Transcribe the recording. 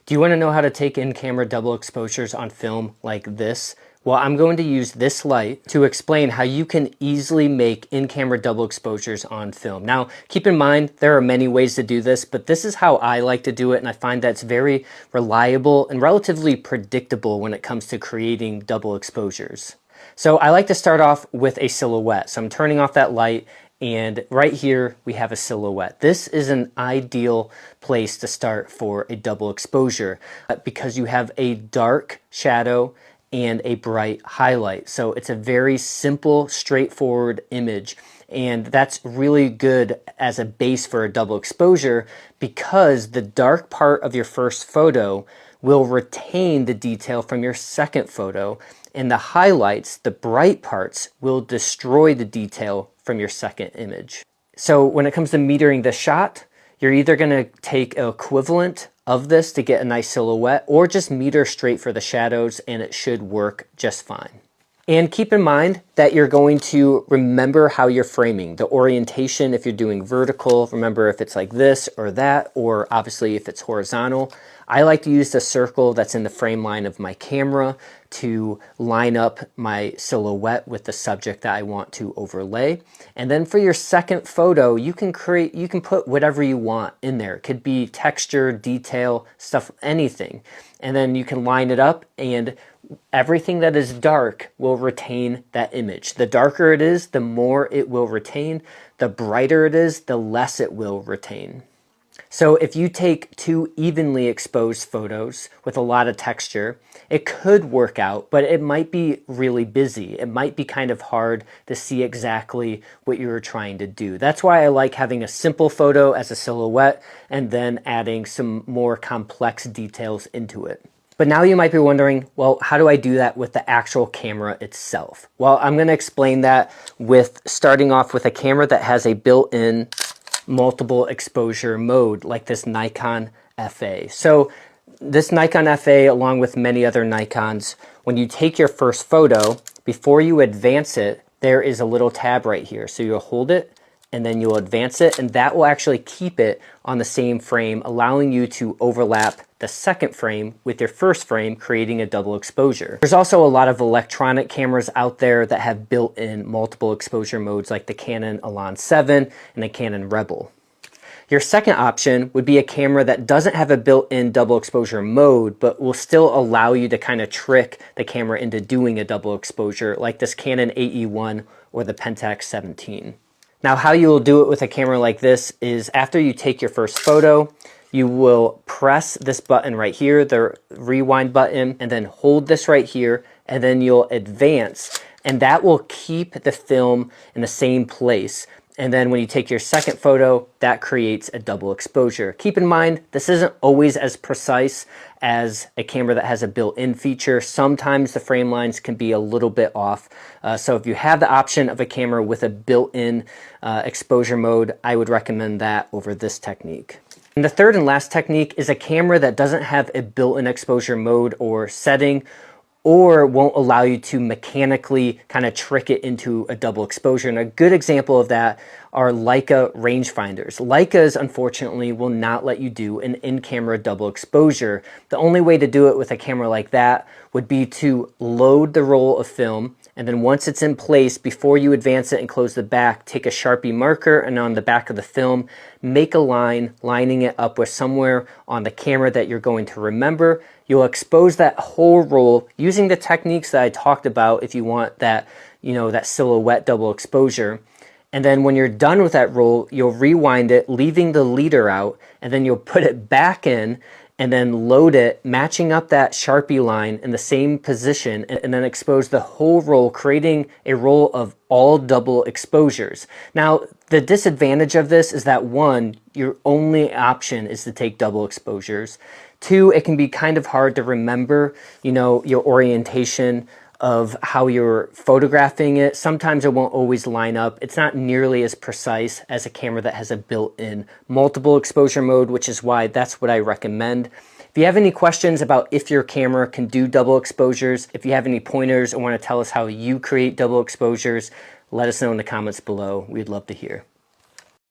Do you want to know how to take in-camera double exposures on film like this? Well, I'm going to use this light to explain how you can easily make in-camera double exposures on film. Now, keep in mind, there are many ways to do this, but this is how I like to do it, and I find that it's very reliable and relatively predictable when it comes to creating double exposures. So I like to start off with a silhouette. So I'm turning off that light, and right here we have a silhouette. This is an ideal place to start for a double exposure because you have a dark shadow and a bright highlight. So it's a very simple, straightforward image. And that's really good as a base for a double exposure because the dark part of your first photo will retain the detail from your second photo, and the highlights, the bright parts, will destroy the detail from your second image. So when it comes to metering the shot, you're either going to take an equivalent of this to get a nice silhouette, or just meter straight for the shadows and it should work just fine. And keep in mind that you're going to remember how you're framing. The orientation, if you're doing vertical, remember if it's like this or that, or obviously if it's horizontal. I like to use the circle that's in the frame line of my camera to line up my silhouette with the subject that I want to overlay. And then for your second photo, you can put whatever you want in there. It could be texture, detail, stuff, anything. And then you can line it up, and everything that is dark will retain that image. The darker it is, the more it will retain. The brighter it is, the less it will retain. So if you take two evenly exposed photos with a lot of texture, it could work out, but it might be really busy. It might be kind of hard to see exactly what you were trying to do. That's why I like having a simple photo as a silhouette and then adding some more complex details into it. But now you might be wondering, well, how do I do that with the actual camera itself? Well, I'm going to explain that with starting off with a camera that has a built-in multiple exposure mode like this Nikon FA. So this Nikon FA, along with many other Nikons, when you take your first photo, before you advance it, there is a little tab right here. So you'll hold it and then you'll advance it, and that will actually keep it on the same frame, allowing you to overlap the second frame with your first frame, creating a double exposure. There's also a lot of electronic cameras out there that have built-in multiple exposure modes like the Canon Elan 7 and the Canon Rebel. Your second option would be a camera that doesn't have a built-in double exposure mode, but will still allow you to kind of trick the camera into doing a double exposure, like this Canon AE1 or the Pentax 17. Now, how you will do it with a camera like this is after you take your first photo, you will press this button right here, the rewind button, and then hold this right here, and then you'll advance, and that will keep the film in the same place. And then when you take your second photo, that creates a double exposure. Keep in mind, this isn't always as precise as a camera that has a built-in feature. Sometimes the frame lines can be a little bit off. So if you have the option of a camera with a built-in exposure mode, I would recommend that over this technique. And the third and last technique is a camera that doesn't have a built-in exposure mode or setting, or won't allow you to mechanically kind of trick it into a double exposure. And a good example of that are Leica rangefinders. Leicas, unfortunately, will not let you do an in-camera double exposure. The only way to do it with a camera like that would be to load the roll of film, and then once it's in place, before you advance it and close the back, take a Sharpie marker and on the back of the film, make a line, lining it up with somewhere on the camera that you're going to remember. You'll expose that whole roll using the techniques that I talked about if you want that, that silhouette double exposure. And then when you're done with that roll, you'll rewind it, leaving the leader out, and then you'll put it back in and then load it, matching up that Sharpie line in the same position, and then expose the whole roll, creating a roll of all double exposures. Now, the disadvantage of this is that one, your only option is to take double exposures. Two, it can be kind of hard to remember, your orientation of how you're photographing it. Sometimes it won't always line up. It's not nearly as precise as a camera that has a built-in multiple exposure mode, which is why that's what I recommend. If you have any questions about if your camera can do double exposures, if you have any pointers or want to tell us how you create double exposures, let us know in the comments below. We'd love to hear.